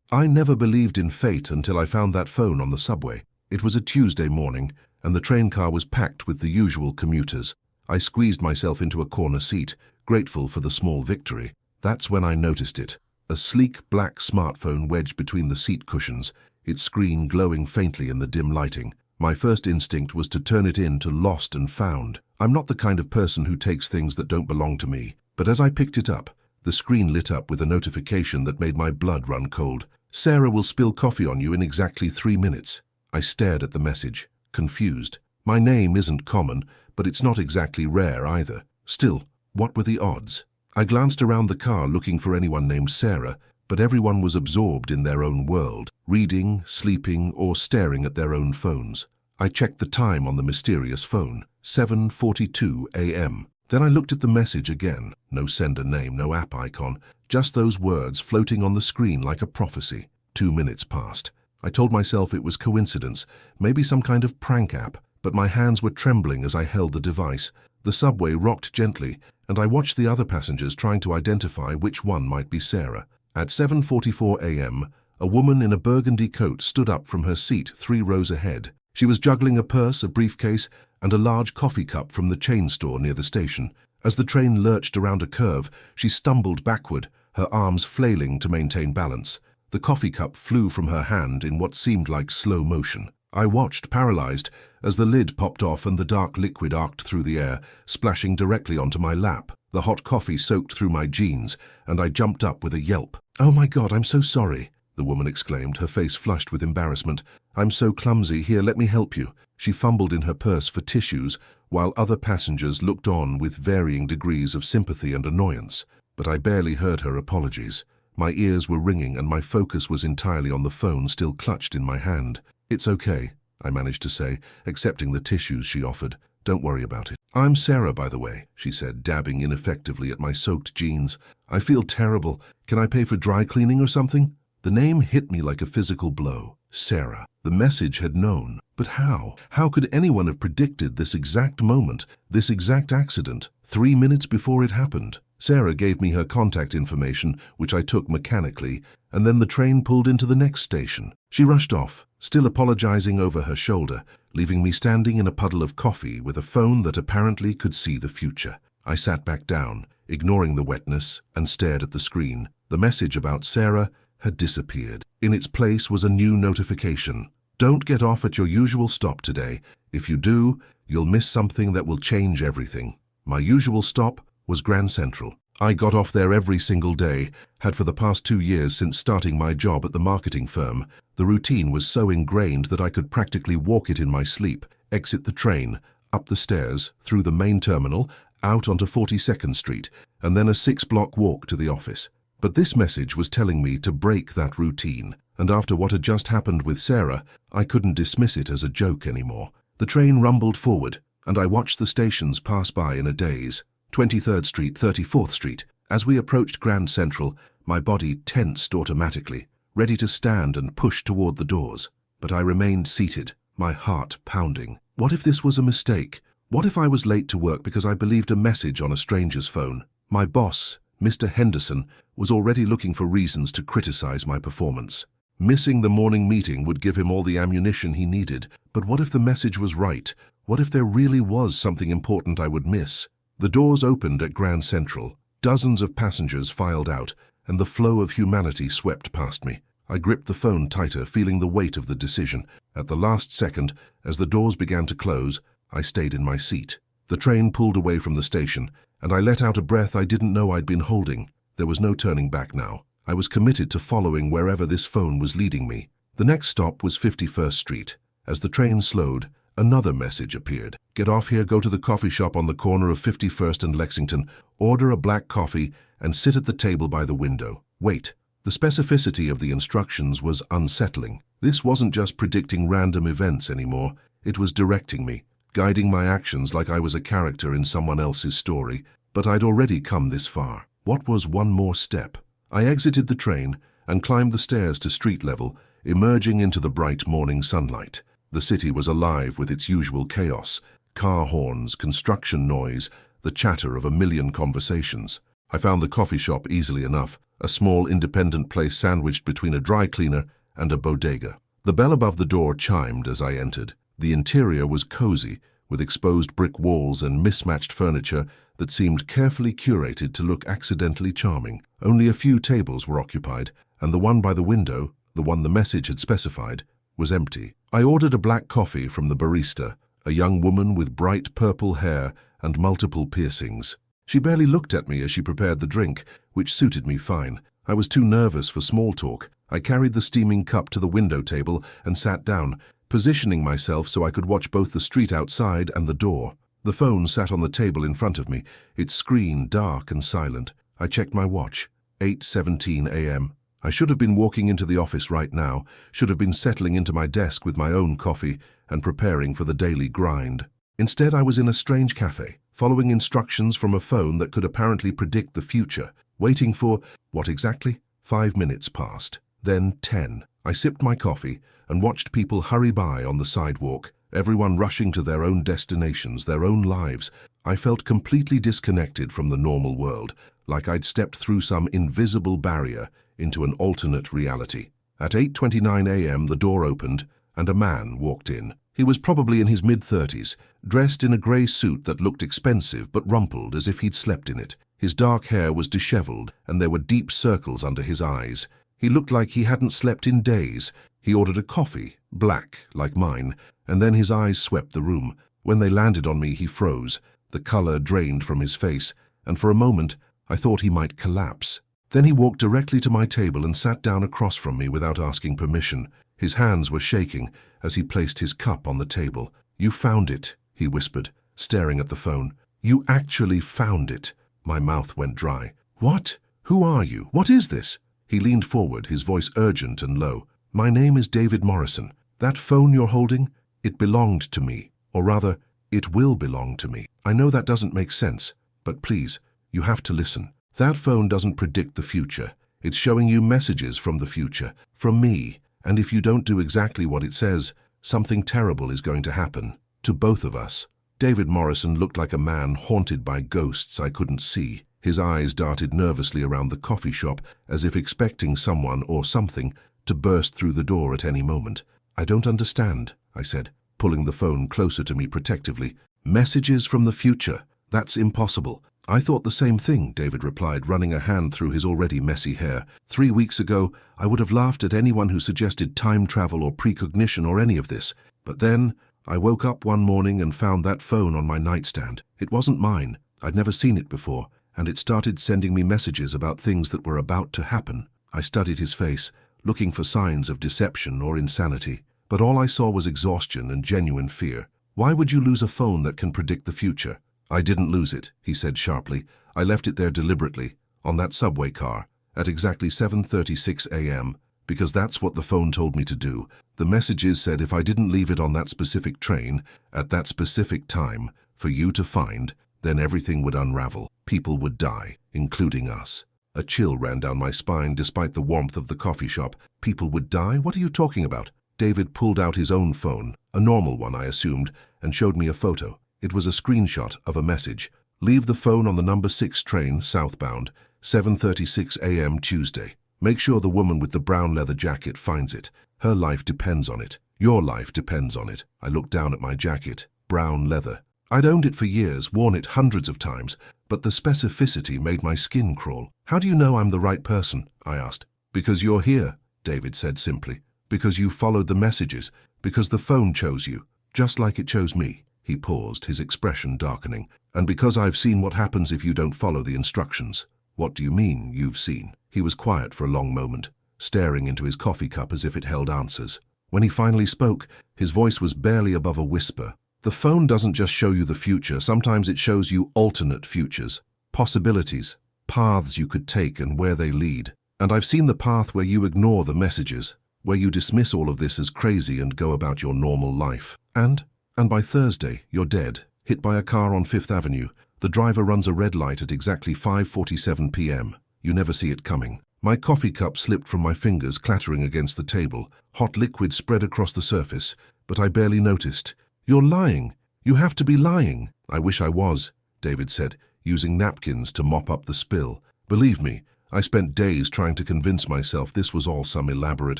I never believed in fate until I found that phone on the subway. It was a Tuesday morning, and the train car was packed with the usual commuters. I squeezed myself into a corner seat, grateful for the small victory. That's when I noticed it. A sleek black smartphone wedged between the seat cushions, its screen glowing faintly in the dim lighting. My first instinct was to turn it in to Lost and Found. I'm not the kind of person who takes things that don't belong to me, but as I picked it up, the screen lit up with a notification that made my blood run cold. "Sarah will spill coffee on you in exactly 3 minutes." I stared at the message, confused. My name isn't common, but it's not exactly rare either. Still, what were the odds? I glanced around the car looking for anyone named Sarah, but everyone was absorbed in their own world, reading, sleeping, or staring at their own phones. I checked the time on the mysterious phone, 7:42 a.m. Then I looked at the message again. No sender name, no app icon, just those words floating on the screen like a prophecy. 2 minutes passed. I told myself it was coincidence, maybe some kind of prank app, but my hands were trembling as I held the device. The subway rocked gently, and I watched the other passengers trying to identify which one might be Sarah. At 7:44 a.m., a woman in a burgundy coat stood up from her seat 3 rows ahead. She was juggling a purse, a briefcase, and a large coffee cup from the chain store near the station. As the train lurched around a curve, she stumbled backward, her arms flailing to maintain balance. The coffee cup flew from her hand in what seemed like slow motion. I watched, paralyzed, as the lid popped off and the dark liquid arced through the air, splashing directly onto my lap. The hot coffee soaked through my jeans, and I jumped up with a yelp. "Oh my God, I'm so sorry," the woman exclaimed, her face flushed with embarrassment. "I'm so clumsy. Here, let me help you." She fumbled in her purse for tissues, while other passengers looked on with varying degrees of sympathy and annoyance. But I barely heard her apologies. My ears were ringing and my focus was entirely on the phone still clutched in my hand. "It's okay," I managed to say, accepting the tissues she offered. "Don't worry about it." "I'm Sarah, by the way," she said, dabbing ineffectively at my soaked jeans. "I feel terrible. Can I pay for dry cleaning or something?" The name hit me like a physical blow. Sarah. The message had known. But how? How could anyone have predicted this exact moment, this exact accident, 3 minutes before it happened? Sarah gave me her contact information, which I took mechanically, and then the train pulled into the next station. She rushed off, still apologizing over her shoulder, leaving me standing in a puddle of coffee with a phone that apparently could see the future. I sat back down, ignoring the wetness, and stared at the screen. The message about Sarah had disappeared. In its place was a new notification. "Don't get off at your usual stop today. If you do, you'll miss something that will change everything." My usual stop was Grand Central. I got off there every single day, had for the past 2 years since starting my job at the marketing firm. The routine was so ingrained that I could practically walk it in my sleep, exit the train, up the stairs, through the main terminal, out onto 42nd Street, and then a 6-block walk to the office. But this message was telling me to break that routine, and after what had just happened with Sarah, I couldn't dismiss it as a joke anymore. The train rumbled forward, and I watched the stations pass by in a daze. 23rd Street, 34th Street. As we approached Grand Central, my body tensed automatically, ready to stand and push toward the doors. But I remained seated, my heart pounding. What if this was a mistake? What if I was late to work because I believed a message on a stranger's phone? My boss, Mr. Henderson, was already looking for reasons to criticize my performance. Missing the morning meeting would give him all the ammunition he needed. But what if the message was right? What if there really was something important I would miss? The doors opened at Grand Central. Dozens of passengers filed out, and the flow of humanity swept past me. I gripped the phone tighter, feeling the weight of the decision. At the last second, as the doors began to close, I stayed in my seat. The train pulled away from the station, and I let out a breath I didn't know I'd been holding. There was no turning back now. I was committed to following wherever this phone was leading me. The next stop was 51st Street. As the train slowed, another message appeared. "Get off here, go to the coffee shop on the corner of 51st and Lexington, order a black coffee, and sit at the table by the window. Wait." The specificity of the instructions was unsettling. This wasn't just predicting random events anymore. It was directing me, guiding my actions like I was a character in someone else's story. But I'd already come this far. What was one more step? I exited the train and climbed the stairs to street level, emerging into the bright morning sunlight. The city was alive with its usual chaos, car horns, construction noise, the chatter of a million conversations. I found the coffee shop easily enough, a small independent place sandwiched between a dry cleaner and a bodega. The bell above the door chimed as I entered. The interior was cozy, with exposed brick walls and mismatched furniture that seemed carefully curated to look accidentally charming. Only a few tables were occupied, and the one by the window, the one the message had specified, was empty. I ordered a black coffee from the barista, a young woman with bright purple hair and multiple piercings. She barely looked at me as she prepared the drink, which suited me fine. I was too nervous for small talk. I carried the steaming cup to the window table and sat down, positioning myself so I could watch both the street outside and the door. The phone sat on the table in front of me, its screen dark and silent. I checked my watch. 8:17 a.m. I should have been walking into the office right now, should have been settling into my desk with my own coffee and preparing for the daily grind. Instead, I was in a strange cafe, following instructions from a phone that could apparently predict the future, waiting for, what exactly? 5 minutes passed. Then 10. I sipped my coffee and watched people hurry by on the sidewalk, everyone rushing to their own destinations, their own lives. I felt completely disconnected from the normal world, like I'd stepped through some invisible barrier into an alternate reality. At 8:29 a.m. the door opened and a man walked in. He was probably in his mid-30s, dressed in a grey suit that looked expensive but rumpled as if he'd slept in it. His dark hair was disheveled and there were deep circles under his eyes. He looked like he hadn't slept in days. He ordered a coffee, black, like mine, and then his eyes swept the room. When they landed on me, he froze. The colour drained from his face, and for a moment, I thought he might collapse. Then he walked directly to my table and sat down across from me without asking permission. His hands were shaking as he placed his cup on the table. "You found it," he whispered, staring at the phone. "You actually found it." My mouth went dry. "What? Who are you? What is this?" He leaned forward, his voice urgent and low. "My name is David Morrison. That phone you're holding, it belonged to me. Or rather, it will belong to me. I know that doesn't make sense, but please, you have to listen. That phone doesn't predict the future. It's showing you messages from the future, from me, and if you don't do exactly what it says, something terrible is going to happen. To both of us." David Morrison looked like a man haunted by ghosts I couldn't see. His eyes darted nervously around the coffee shop as if expecting someone or something to burst through the door at any moment. "I don't understand," I said, pulling the phone closer to me protectively. "Messages from the future? That's impossible." "I thought the same thing," David replied, running a hand through his already messy hair. 3 weeks ago, I would have laughed at anyone who suggested time travel or precognition or any of this. But then, I woke up one morning and found that phone on my nightstand. It wasn't mine. I'd never seen it before, and it started sending me messages about things that were about to happen. I studied his face, looking for signs of deception or insanity. But all I saw was exhaustion and genuine fear. "Why would you lose a phone that can predict the future?" "I didn't lose it," he said sharply. "I left it there deliberately, on that subway car, at exactly 7:36 a.m., because that's what the phone told me to do. The messages said if I didn't leave it on that specific train, at that specific time, for you to find, then everything would unravel. People would die, including us." A chill ran down my spine despite the warmth of the coffee shop. "People would die? What are you talking about?" David pulled out his own phone, a normal one I assumed, and showed me a photo. It was a screenshot of a message. "Leave the phone on the number 6 train, southbound, 7:36 a.m. Tuesday. Make sure the woman with the brown leather jacket finds it. Her life depends on it. Your life depends on it." I looked down at my jacket. Brown leather. I'd owned it for years, worn it hundreds of times, but the specificity made my skin crawl. "How do you know I'm the right person?" I asked. "Because you're here," David said simply. "Because you followed the messages. Because the phone chose you, just like it chose me." He paused, his expression darkening. "And because I've seen what happens if you don't follow the instructions." "What do you mean, you've seen?" He was quiet for a long moment, staring into his coffee cup as if it held answers. When he finally spoke, his voice was barely above a whisper. "The phone doesn't just show you the future, sometimes it shows you alternate futures, possibilities, paths you could take and where they lead. And I've seen the path where you ignore the messages, where you dismiss all of this as crazy and go about your normal life. And by Thursday, you're dead, hit by a car on 5th Avenue. The driver runs a red light at exactly 5:47 p.m. You never see it coming." My coffee cup slipped from my fingers, clattering against the table. Hot liquid spread across the surface, but I barely noticed. "You're lying. You have to be lying." "I wish I was," David said. using napkins to mop up the spill. Believe me, I spent days trying to convince myself this was all some elaborate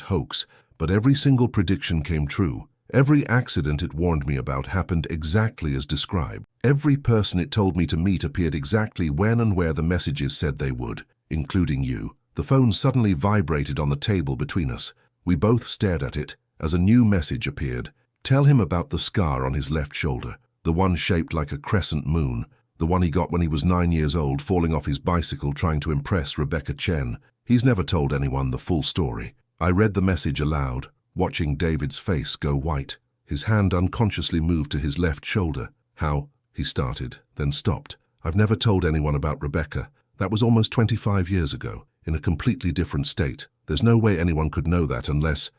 hoax, but every single prediction came true. Every accident it warned me about happened exactly as described. Every person it told me to meet appeared exactly when and where the messages said they would, including you. The phone suddenly vibrated on the table between us. We both stared at it as a new message appeared. Tell him about the scar on his left shoulder, the one shaped like a crescent moon, the one he got when he was 9 years old falling off his bicycle trying to impress Rebecca Chen. He's never told anyone the full story. I read the message aloud, watching David's face go white. His hand unconsciously moved to his left shoulder. How? He started, then stopped. I've never told anyone about Rebecca. That was almost 25 years ago, in a completely different state. There's no way anyone could know that unless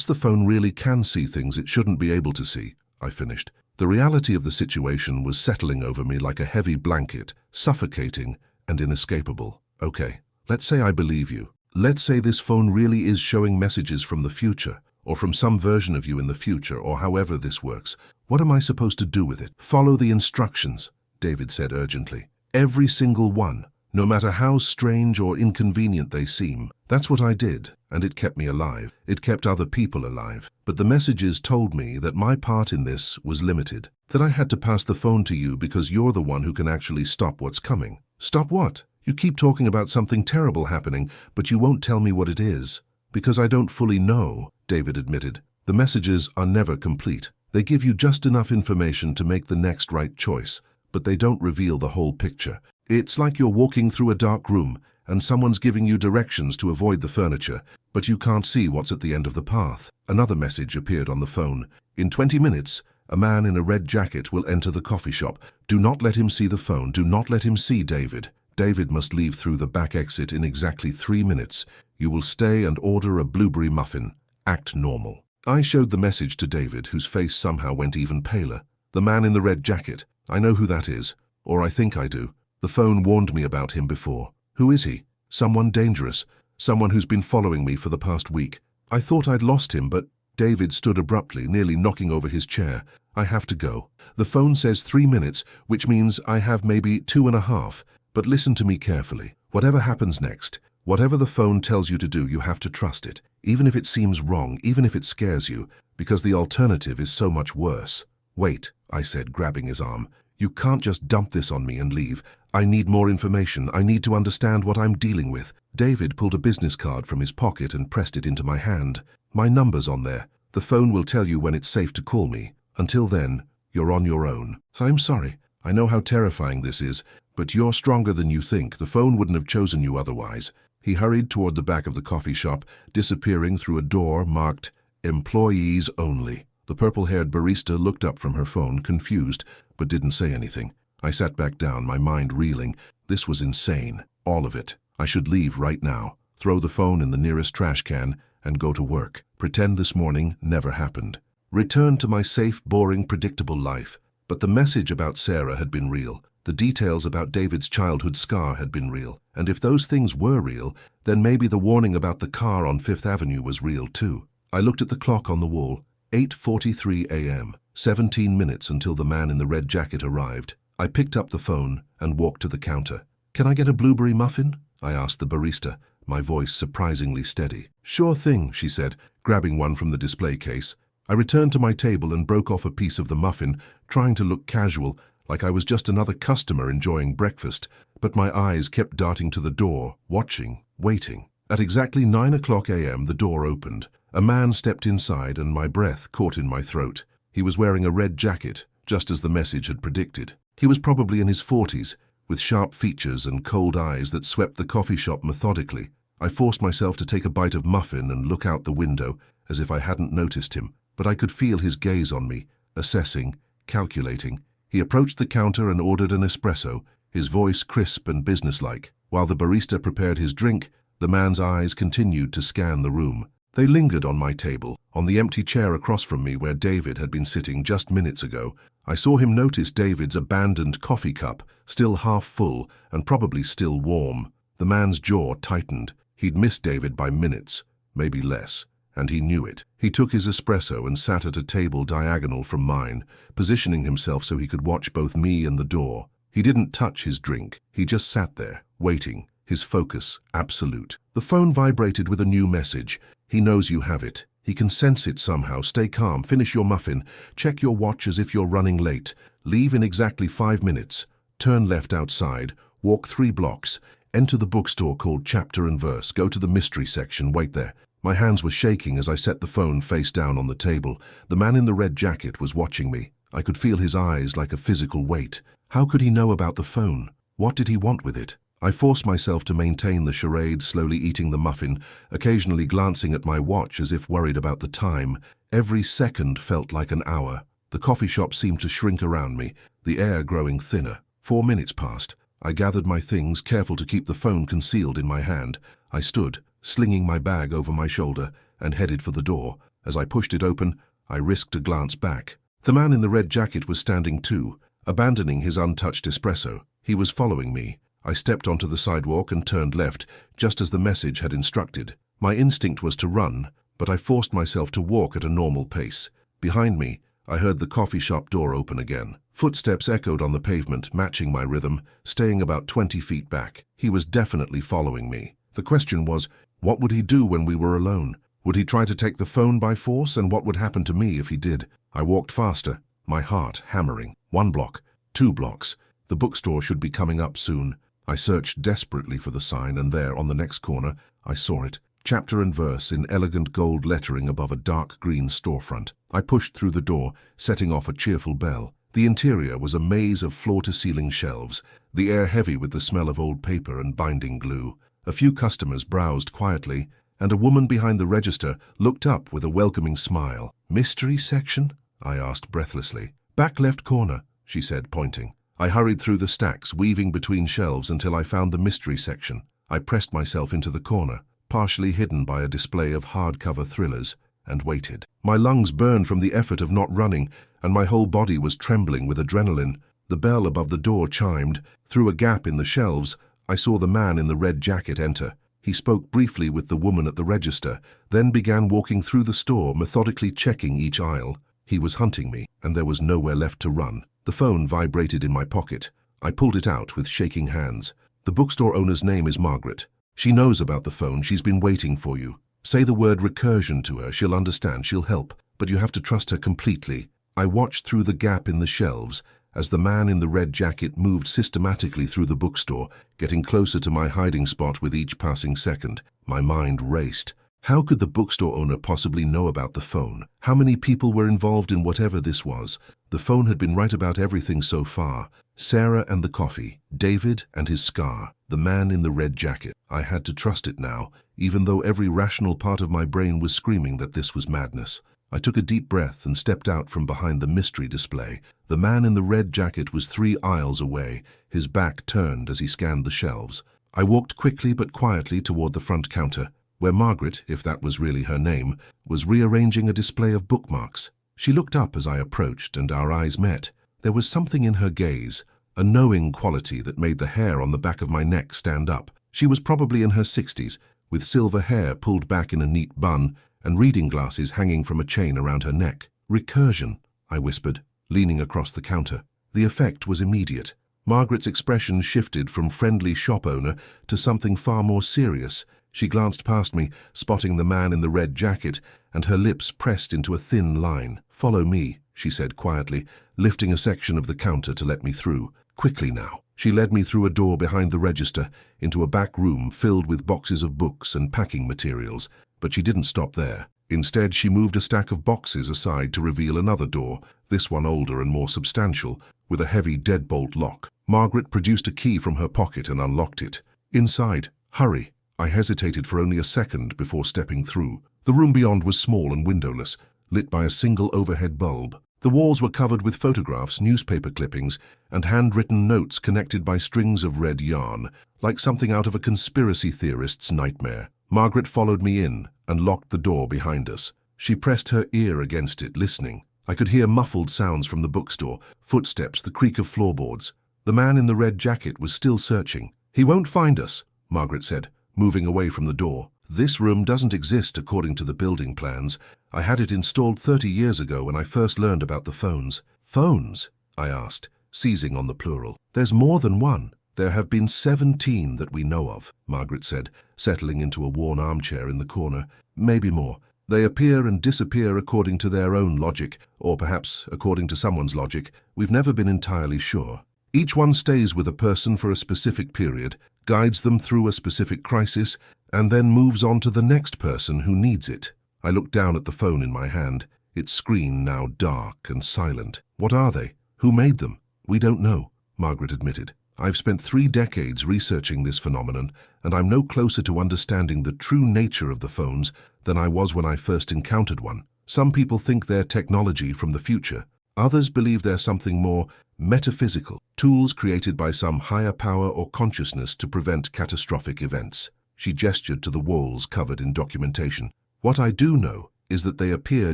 the phone really can see things it shouldn't be able to see, I finished. The reality of the situation was settling over me like a heavy blanket, suffocating and inescapable. Okay, let's say I believe you. Let's say this phone really is showing messages from the future, or from some version of you in the future, or however this works. What am I supposed to do with it? Follow the instructions, David said urgently. Every single one, no matter how strange or inconvenient they seem. That's what I did, and it kept me alive. It kept other people alive. But the messages told me that my part in this was limited, that I had to pass the phone to you because you're the one who can actually stop what's coming. Stop what? You keep talking about something terrible happening, but you won't tell me what it is. Because I don't fully know, David admitted. The messages are never complete. They give you just enough information to make the next right choice, but they don't reveal the whole picture. It's like you're walking through a dark room and someone's giving you directions to avoid the furniture, but you can't see what's at the end of the path. Another message appeared on the phone. In 20 minutes, a man in a red jacket will enter the coffee shop. Do not let him see the phone. Do not let him see David. David must leave through the back exit in exactly 3 minutes. You will stay and order a blueberry muffin. Act normal. I showed the message to David, whose face somehow went even paler. The man in the red jacket. I know who that is, or I think I do. The phone warned me about him before. Who is he? Someone dangerous. Someone who's been following me for the past week. I thought I'd lost him, but David stood abruptly, nearly knocking over his chair. I have to go. The phone says 3 minutes, which means I have maybe 2.5. But listen to me carefully. Whatever happens next, whatever the phone tells you to do, you have to trust it, even if it seems wrong, even if it scares you, because the alternative is so much worse. Wait, I said, grabbing his arm. You can't just dump this on me and leave. I need more information. I need to understand what I'm dealing with. David pulled a business card from his pocket and pressed it into my hand. My number's on there. The phone will tell you when it's safe to call me. Until then, you're on your own. I'm sorry. I know how terrifying this is, but you're stronger than you think. The phone wouldn't have chosen you otherwise. He hurried toward the back of the coffee shop, disappearing through a door marked Employees Only. The purple-haired barista looked up from her phone, confused, but didn't say anything. I sat back down, my mind reeling. This was insane. All of it. I should leave right now, throw the phone in the nearest trash can, and go to work. Pretend this morning never happened. Return to my safe, boring, predictable life. But the message about Sarah had been real. The details about David's childhood scar had been real. And if those things were real, then maybe the warning about the car on Fifth Avenue was real too. I looked at the clock on the wall. 8:43 a.m. 17 minutes until the man in the red jacket arrived. I picked up the phone and walked to the counter. Can I get a blueberry muffin? I asked the barista, my voice surprisingly steady. Sure thing, she said, grabbing one from the display case. I returned to my table and broke off a piece of the muffin, trying to look casual, like I was just another customer enjoying breakfast, but my eyes kept darting to the door, watching, waiting. At exactly 9 o'clock a.m. the door opened. A man stepped inside and my breath caught in my throat. He was wearing a red jacket, just as the message had predicted. He was probably in his 40s, with sharp features and cold eyes that swept the coffee shop methodically. I forced myself to take a bite of muffin and look out the window as if I hadn't noticed him, but I could feel his gaze on me, assessing, calculating. He approached the counter and ordered an espresso, his voice crisp and businesslike. While the barista prepared his drink, the man's eyes continued to scan the room. They lingered on my table, on the empty chair across from me where David had been sitting just minutes ago. I saw him notice David's abandoned coffee cup, still half full and probably still warm. The man's jaw tightened. He'd missed David by minutes, maybe less, and he knew it. He took his espresso and sat at a table diagonal from mine, positioning himself so he could watch both me and the door. He didn't touch his drink. He just sat there, waiting, his focus absolute. The phone vibrated with a new message. He knows you have it. He can sense it somehow. Stay calm. Finish your muffin. Check your watch as if you're running late. Leave in exactly 5 minutes. Turn left outside. Walk 3 blocks. Enter the bookstore called Chapter and Verse. Go to the mystery section. Wait there. My hands were shaking as I set the phone face down on the table. The man in the red jacket was watching me. I could feel his eyes like a physical weight. How could he know about the phone? What did he want with it? I forced myself to maintain the charade, slowly eating the muffin, occasionally glancing at my watch as if worried about the time. Every second felt like an hour. The coffee shop seemed to shrink around me, the air growing thinner. 4 minutes passed. I gathered my things, careful to keep the phone concealed in my hand. I stood, slinging my bag over my shoulder, and headed for the door. As I pushed it open, I risked a glance back. The man in the red jacket was standing too, abandoning his untouched espresso. He was following me. I stepped onto the sidewalk and turned left, just as the message had instructed. My instinct was to run, but I forced myself to walk at a normal pace. Behind me, I heard the coffee shop door open again. Footsteps echoed on the pavement, matching my rhythm, staying about 20 feet back. He was definitely following me. The question was, what would he do when we were alone? Would he try to take the phone by force, and what would happen to me if he did? I walked faster, my heart hammering. 1 block, 2 blocks. The bookstore should be coming up soon. I searched desperately for the sign, and there, on the next corner, I saw it. Chapter and Verse in elegant gold lettering above a dark green storefront. I pushed through the door, setting off a cheerful bell. The interior was a maze of floor-to-ceiling shelves, the air heavy with the smell of old paper and binding glue. A few customers browsed quietly, and a woman behind the register looked up with a welcoming smile. "Mystery section?" I asked breathlessly. "Back left corner," she said, pointing. I hurried through the stacks, weaving between shelves until I found the mystery section. I pressed myself into the corner, partially hidden by a display of hardcover thrillers, and waited. My lungs burned from the effort of not running, and my whole body was trembling with adrenaline. The bell above the door chimed. Through a gap in the shelves, I saw the man in the red jacket enter. He spoke briefly with the woman at the register, then began walking through the store, methodically checking each aisle. He was hunting me, and there was nowhere left to run. The phone vibrated in my pocket. I pulled it out with shaking hands. "The bookstore owner's name is Margaret. She knows about the phone. She's been waiting for you. Say the word recursion to her. She'll understand. She'll help. But you have to trust her completely." I watched through the gap in the shelves as the man in the red jacket moved systematically through the bookstore, getting closer to my hiding spot with each passing second. My mind raced. How could the bookstore owner possibly know about the phone? How many people were involved in whatever this was? The phone had been right about everything so far. Sarah and the coffee, David and his scar, the man in the red jacket. I had to trust it now, even though every rational part of my brain was screaming that this was madness. I took a deep breath and stepped out from behind the mystery display. The man in the red jacket was 3 aisles away, his back turned as he scanned the shelves. I walked quickly but quietly toward the front counter, where Margaret, if that was really her name, was rearranging a display of bookmarks. She looked up as I approached, and our eyes met. There was something in her gaze, a knowing quality that made the hair on the back of my neck stand up. She was probably in her 60s, with silver hair pulled back in a neat bun and reading glasses hanging from a chain around her neck. "Recursion," I whispered, leaning across the counter. The effect was immediate. Margaret's expression shifted from friendly shop owner to something far more serious. She glanced past me, spotting the man in the red jacket, and her lips pressed into a thin line. "Follow me," she said quietly, lifting a section of the counter to let me through. "Quickly now." She led me through a door behind the register, into a back room filled with boxes of books and packing materials. But she didn't stop there. Instead, she moved a stack of boxes aside to reveal another door, this one older and more substantial, with a heavy deadbolt lock. Margaret produced a key from her pocket and unlocked it. "Inside. Hurry." I hesitated for only a second before stepping through. The room beyond was small and windowless, lit by a single overhead bulb. The walls were covered with photographs, newspaper clippings, and handwritten notes connected by strings of red yarn, like something out of a conspiracy theorist's nightmare. Margaret followed me in and locked the door behind us. She pressed her ear against it, listening. I could hear muffled sounds from the bookstore, footsteps, the creak of floorboards. The man in the red jacket was still searching. "He won't find us," Margaret said, moving away from the door. "This room doesn't exist according to the building plans. I had it installed 30 years ago when I first learned about the phones." "Phones?" I asked, seizing on the plural. There's more than one. There have been 17 that we know of, Margaret said, settling into a worn armchair in the corner. Maybe more. They appear and disappear according to their own logic, or perhaps according to someone's logic. We've never been entirely sure. Each one stays with a person for a specific period, guides them through a specific crisis, and then moves on to the next person who needs it. I looked down at the phone in my hand, its screen now dark and silent. What are they? Who made them? We don't know, Margaret admitted. I've spent 3 decades researching this phenomenon, and I'm no closer to understanding the true nature of the phones than I was when I first encountered one. Some people think they're technology from the future. Others believe they're something more metaphysical, tools created by some higher power or consciousness to prevent catastrophic events. She gestured to the walls covered in documentation. What I do know is that they appear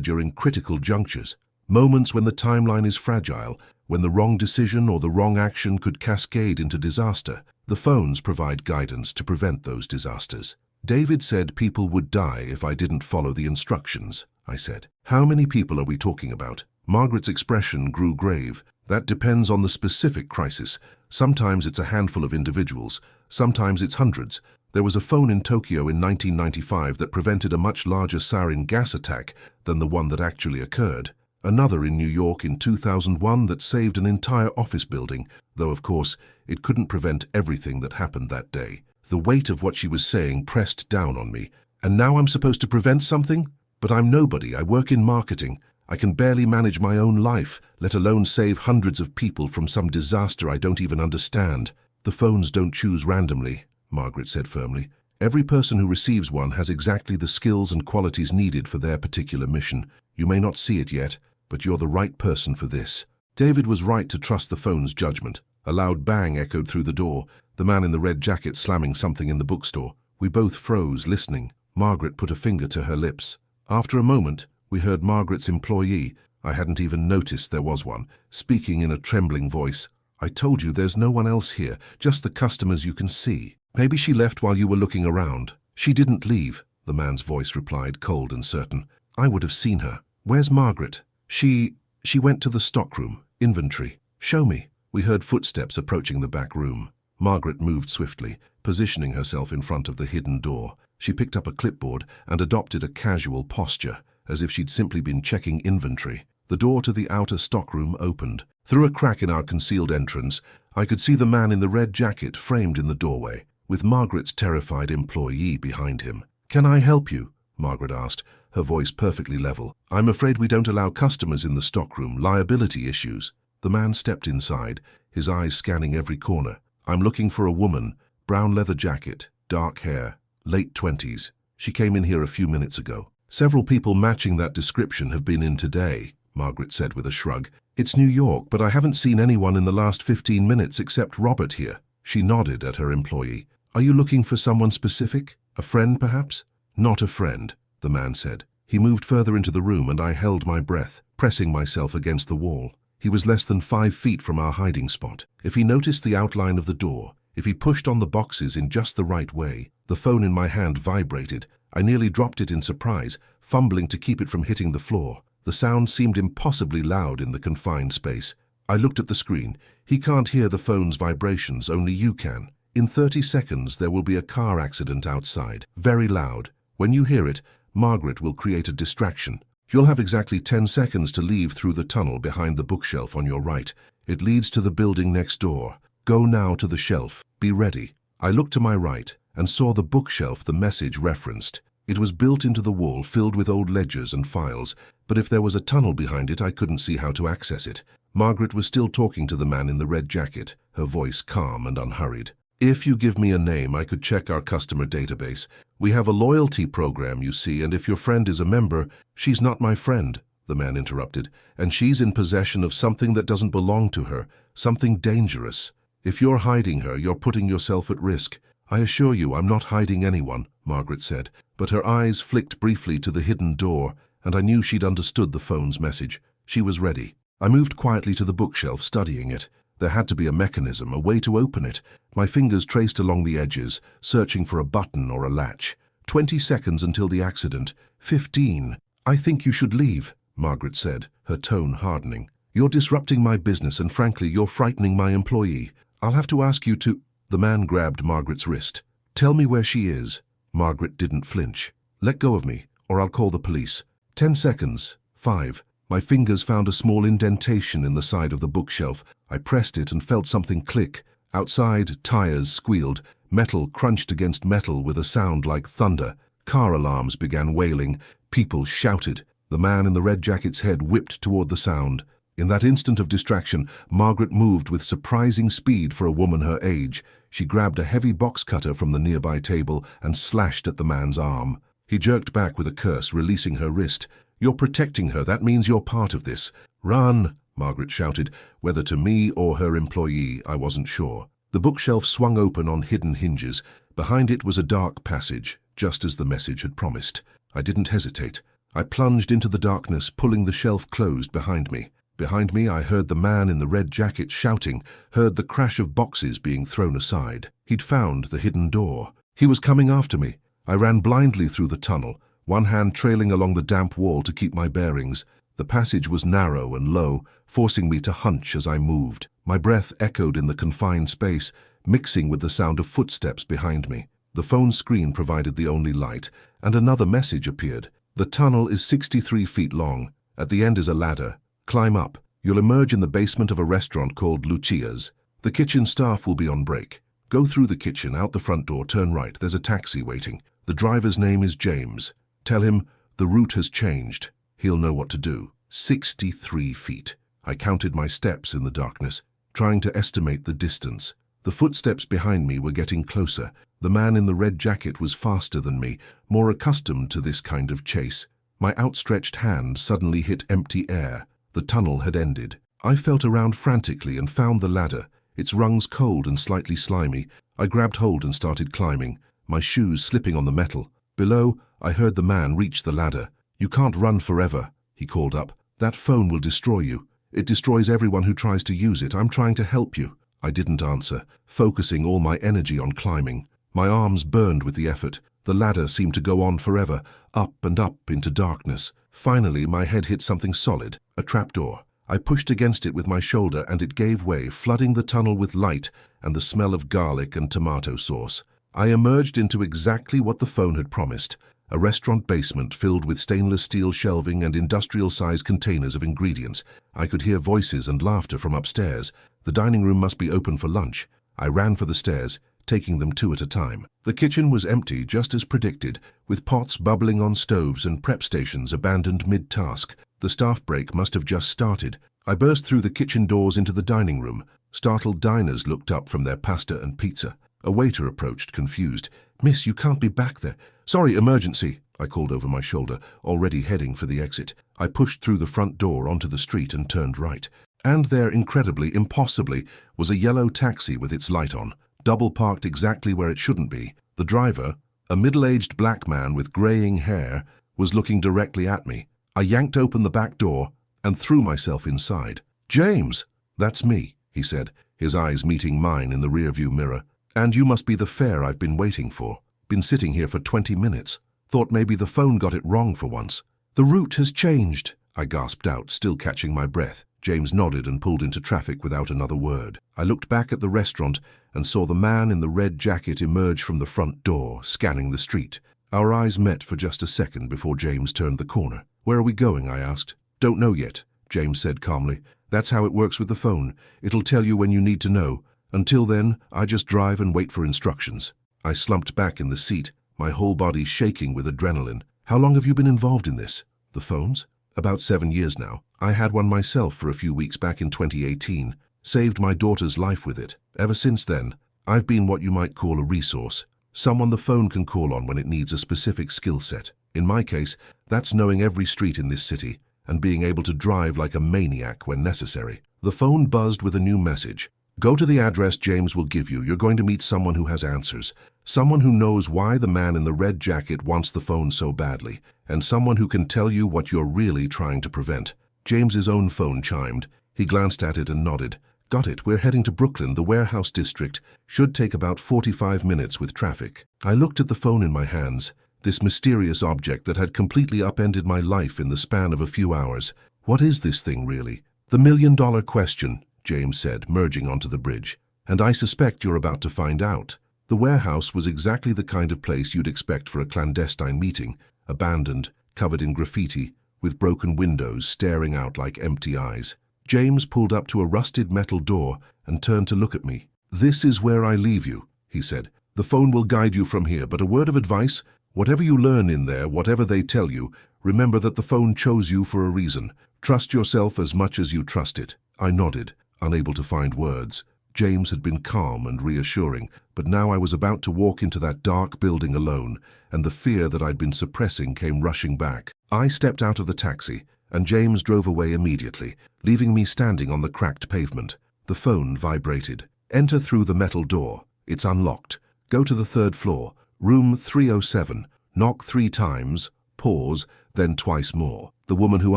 during critical junctures, moments when the timeline is fragile, when the wrong decision or the wrong action could cascade into disaster. The phones provide guidance to prevent those disasters. David said people would die if I didn't follow the instructions, I said. How many people are we talking about? Margaret's expression grew grave. That depends on the specific crisis. Sometimes it's a handful of individuals, sometimes it's hundreds. There was a phone in Tokyo in 1995 that prevented a much larger sarin gas attack than the one that actually occurred. Another in New York in 2001 that saved an entire office building, though of course it couldn't prevent everything that happened that day. The weight of what she was saying pressed down on me. And now I'm supposed to prevent something? But I'm nobody. I work in marketing. I can barely manage my own life, let alone save hundreds of people from some disaster I don't even understand. The phones don't choose randomly, Margaret said firmly. Every person who receives one has exactly the skills and qualities needed for their particular mission. You may not see it yet, but you're the right person for this. David was right to trust the phone's judgment. A loud bang echoed through the door, the man in the red jacket slamming something in the bookstore. We both froze, listening. Margaret put a finger to her lips. After a moment, we heard Margaret's employee, I hadn't even noticed there was one, speaking in a trembling voice. I told you there's no one else here, just the customers you can see. Maybe she left while you were looking around. She didn't leave, the man's voice replied, cold and certain. I would have seen her. Where's Margaret? She went to the stockroom, inventory. Show me. We heard footsteps approaching the back room. Margaret moved swiftly, positioning herself in front of the hidden door. She picked up a clipboard and adopted a casual posture, as if she'd simply been checking inventory. The door to the outer stockroom opened. Through a crack in our concealed entrance, I could see the man in the red jacket framed in the doorway, with Margaret's terrified employee behind him. Can I help you? Margaret asked, her voice perfectly level. I'm afraid we don't allow customers in the stockroom, liability issues. The man stepped inside, his eyes scanning every corner. I'm looking for a woman, brown leather jacket, dark hair, late 20s. She came in here a few minutes ago. Several people matching that description have been in today, Margaret said with a shrug. It's New York, but I haven't seen anyone in the last 15 minutes except Robert here. She nodded at her employee. Are you looking for someone specific? A friend, perhaps? Not a friend, the man said. He moved further into the room and I held my breath, pressing myself against the wall. He was less than 5 feet from our hiding spot. If he noticed the outline of the door, if he pushed on the boxes in just the right way, the phone in my hand vibrated. I nearly dropped it in surprise, fumbling to keep it from hitting the floor. The sound seemed impossibly loud in the confined space. I looked at the screen. He can't hear the phone's vibrations, only you can. In 30 seconds, there will be a car accident outside. Very loud. When you hear it, Margaret will create a distraction. You'll have exactly 10 seconds to leave through the tunnel behind the bookshelf on your right. It leads to the building next door. Go now to the shelf. Be ready. I looked to my right and saw the bookshelf the message referenced. It was built into the wall, filled with old ledgers and files, but if there was a tunnel behind it, I couldn't see how to access it. Margaret was still talking to the man in the red jacket, her voice calm and unhurried. If you give me a name, I could check our customer database. We have a loyalty program, you see, and if your friend is a member, she's not my friend, the man interrupted, and she's in possession of something that doesn't belong to her, something dangerous. If you're hiding her, you're putting yourself at risk. I assure you I'm not hiding anyone, Margaret said, but her eyes flicked briefly to the hidden door, and I knew she'd understood the phone's message. She was ready. I moved quietly to the bookshelf, studying it. There had to be a mechanism, a way to open it. My fingers traced along the edges, searching for a button or a latch. 20 seconds until the accident. 15. I think you should leave, Margaret said, her tone hardening. You're disrupting my business and frankly, you're frightening my employee. I'll have to ask you to—" The man grabbed Margaret's wrist. "Tell me where she is." Margaret didn't flinch. "Let go of me, or I'll call the police." 10 seconds. 5. My fingers found a small indentation in the side of the bookshelf. I pressed it and felt something click. Outside, tires squealed. Metal crunched against metal with a sound like thunder. Car alarms began wailing. People shouted. The man in the red jacket's head whipped toward the sound. In that instant of distraction, Margaret moved with surprising speed for a woman her age. She grabbed a heavy box cutter from the nearby table and slashed at the man's arm. He jerked back with a curse, releasing her wrist. "You're protecting her. That means you're part of this." "Run!" Margaret shouted. Whether to me or her employee, I wasn't sure. The bookshelf swung open on hidden hinges. Behind it was a dark passage, just as the message had promised. I didn't hesitate. I plunged into the darkness, pulling the shelf closed behind me. Behind me, I heard the man in the red jacket shouting, heard the crash of boxes being thrown aside. He'd found the hidden door. He was coming after me. I ran blindly through the tunnel, one hand trailing along the damp wall to keep my bearings. The passage was narrow and low, forcing me to hunch as I moved. My breath echoed in the confined space, mixing with the sound of footsteps behind me. The phone screen provided the only light, and another message appeared. "The tunnel is 63 feet long. At the end is a ladder. Climb up. You'll emerge in the basement of a restaurant called Lucia's. The kitchen staff will be on break. Go through the kitchen, out the front door, turn right. There's a taxi waiting. The driver's name is James. Tell him the route has changed. He'll know what to do." 63 feet. I counted my steps in the darkness, trying to estimate the distance. The footsteps behind me were getting closer. The man in the red jacket was faster than me, more accustomed to this kind of chase. My outstretched hand suddenly hit empty air. The tunnel had ended. I felt around frantically and found the ladder, its rungs cold and slightly slimy. I grabbed hold and started climbing, my shoes slipping on the metal. Below, I heard the man reach the ladder. "You can't run forever," he called up. "That phone will destroy you. It destroys everyone who tries to use it. I'm trying to help you." I didn't answer, focusing all my energy on climbing. My arms burned with the effort. The ladder seemed to go on forever, up and up into darkness. Finally, my head hit something solid, a trapdoor. I pushed against it with my shoulder and it gave way, flooding the tunnel with light and the smell of garlic and tomato sauce. I emerged into exactly what the phone had promised, a restaurant basement filled with stainless steel shelving and industrial-sized containers of ingredients. I could hear voices and laughter from upstairs. The dining room must be open for lunch. I ran for the stairs, taking them 2 at a time. The kitchen was empty, just as predicted, with pots bubbling on stoves and prep stations abandoned mid-task. The staff break must have just started. I burst through the kitchen doors into the dining room. Startled diners looked up from their pasta and pizza. A waiter approached, confused. "Miss, you can't be back there." "Sorry, emergency," I called over my shoulder, already heading for the exit. I pushed through the front door onto the street and turned right. And there, incredibly, impossibly, was a yellow taxi with its light on, double parked exactly where it shouldn't be. The driver, a middle-aged black man with graying hair, was looking directly at me. I yanked open the back door and threw myself inside. "James!" "That's me," he said, his eyes meeting mine in the rearview mirror. "And you must be the fare I've been waiting for. Been sitting here for 20 minutes. Thought maybe the phone got it wrong for once." "The route has changed," I gasped out, still catching my breath. James nodded and pulled into traffic without another word. I looked back at the restaurant and saw the man in the red jacket emerge from the front door, scanning the street. Our eyes met for just a second before James turned the corner. "Where are we going?" I asked. "Don't know yet," James said calmly. "That's how it works with the phone. It'll tell you when you need to know. Until then, I just drive and wait for instructions." I slumped back in the seat, my whole body shaking with adrenaline. "How long have you been involved in this?" "The phones?" "About 7 years now. I had one myself for a few weeks back in 2018. Saved my daughter's life with it. Ever since then, I've been what you might call a resource. Someone the phone can call on when it needs a specific skill set. In my case, that's knowing every street in this city and being able to drive like a maniac when necessary." The phone buzzed with a new message. "Go to the address James will give you. You're going to meet someone who has answers. Someone who knows why the man in the red jacket wants the phone so badly, and someone who can tell you what you're really trying to prevent." James's own phone chimed. He glanced at it and nodded. "Got it. We're heading to Brooklyn, the warehouse district. Should take about 45 minutes with traffic." I looked at the phone in my hands, this mysterious object that had completely upended my life in the span of a few hours. What is this thing, really? "The million-dollar question," James said, merging onto the bridge. "And I suspect you're about to find out." The warehouse was exactly the kind of place you'd expect for a clandestine meeting, abandoned, covered in graffiti, with broken windows staring out like empty eyes. James pulled up to a rusted metal door and turned to look at me. "This is where I leave you," he said. "The phone will guide you from here, but a word of advice, whatever you learn in there, whatever they tell you, remember that the phone chose you for a reason. Trust yourself as much as you trust it." I nodded, unable to find words. James had been calm and reassuring, but now I was about to walk into that dark building alone, and the fear that I'd been suppressing came rushing back. I stepped out of the taxi, and James drove away immediately, leaving me standing on the cracked pavement. The phone vibrated. "Enter through the metal door. It's unlocked. Go to the 3rd floor, room 307. Knock 3 times, pause, then twice more. The woman who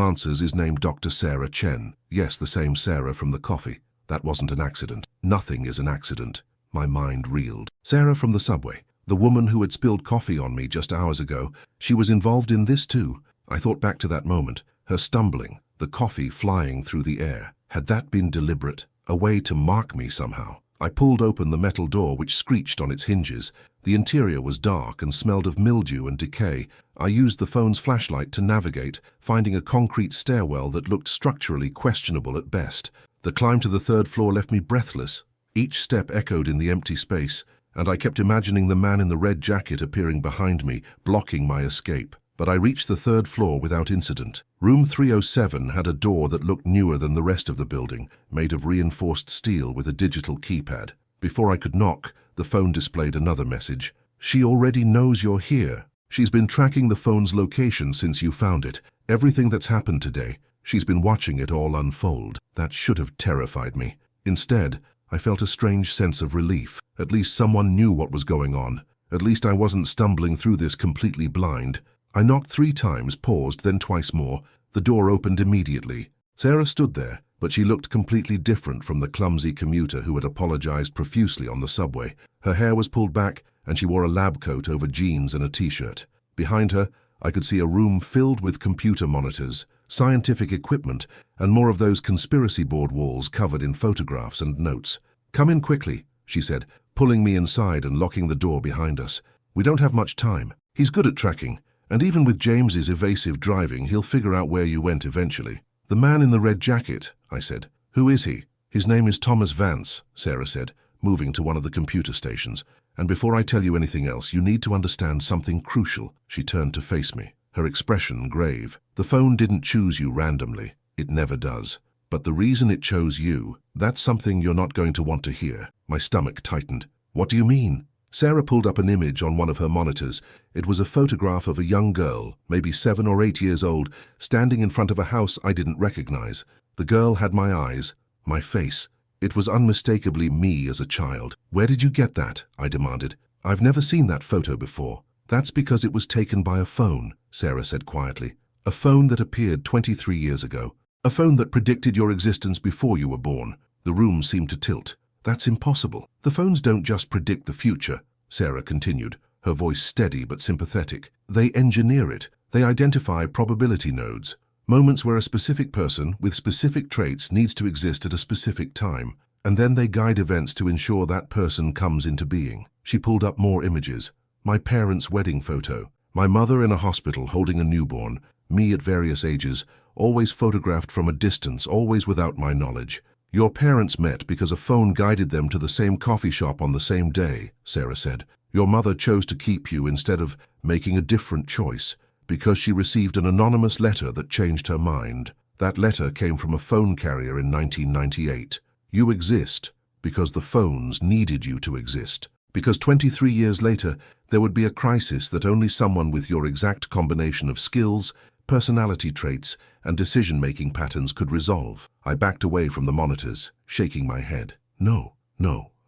answers is named Dr. Sarah Chen. Yes, the same Sarah from the coffee. That wasn't an accident. Nothing is an accident." My mind reeled. Sarah from the subway, the woman who had spilled coffee on me just hours ago, she was involved in this too. I thought back to that moment, her stumbling, the coffee flying through the air. Had that been deliberate? A way to mark me somehow? I pulled open the metal door, which screeched on its hinges. The interior was dark and smelled of mildew and decay. I used the phone's flashlight to navigate, finding a concrete stairwell that looked structurally questionable at best. The climb to the 3rd floor left me breathless. Each step echoed in the empty space, and I kept imagining the man in the red jacket appearing behind me, blocking my escape. But I reached the 3rd floor without incident. Room 307 had a door that looked newer than the rest of the building, made of reinforced steel with a digital keypad. Before I could knock, the phone displayed another message. "She already knows you're here. She's been tracking the phone's location since you found it. Everything that's happened today, she's been watching it all unfold." That should have terrified me. Instead, I felt a strange sense of relief. At least someone knew what was going on. At least I wasn't stumbling through this completely blind. I knocked 3 times, paused, then twice more. The door opened immediately. Sarah stood there, but she looked completely different from the clumsy commuter who had apologized profusely on the subway. Her hair was pulled back, and she wore a lab coat over jeans and a t-shirt. Behind her, I could see a room filled with computer monitors, scientific equipment, and more of those conspiracy board walls covered in photographs and notes. "Come in quickly," she said, pulling me inside and locking the door behind us. "We don't have much time. He's good at tracking, and even with James's evasive driving, he'll figure out where you went eventually." "The man in the red jacket," I said. "Who is he?" "His name is Thomas Vance," Sarah said, moving to one of the computer stations. "And before I tell you anything else, you need to understand something crucial." She turned to face me, her expression grave. "The phone didn't choose you randomly. It never does. But the reason it chose you, that's something you're not going to want to hear." My stomach tightened. "What do you mean?" Sarah pulled up an image on one of her monitors. It was a photograph of a young girl, maybe 7 or 8 years old, standing in front of a house I didn't recognize. The girl had my eyes, my face. It was unmistakably me as a child. "Where did you get that?" I demanded. "I've never seen that photo before." "That's because it was taken by a phone," Sarah said quietly. "A phone that appeared 23 years ago. A phone that predicted your existence before you were born." The room seemed to tilt. "That's impossible. The phones don't just predict the future," Sarah continued, her voice steady but sympathetic. "They engineer it. They identify probability nodes, moments where a specific person with specific traits needs to exist at a specific time, and then they guide events to ensure that person comes into being." She pulled up more images. My parents' wedding photo, my mother in a hospital holding a newborn, me at various ages, always photographed from a distance, always without my knowledge. "Your parents met because a phone guided them to the same coffee shop on the same day," Sarah said. "Your mother chose to keep you instead of making a different choice, because she received an anonymous letter that changed her mind. That letter came from a phone carrier in 1998. You exist because the phones needed you to exist. Because 23 years later, there would be a crisis that only someone with your exact combination of skills, personality traits, and decision-making patterns could resolve." I backed away from the monitors, shaking my head. No,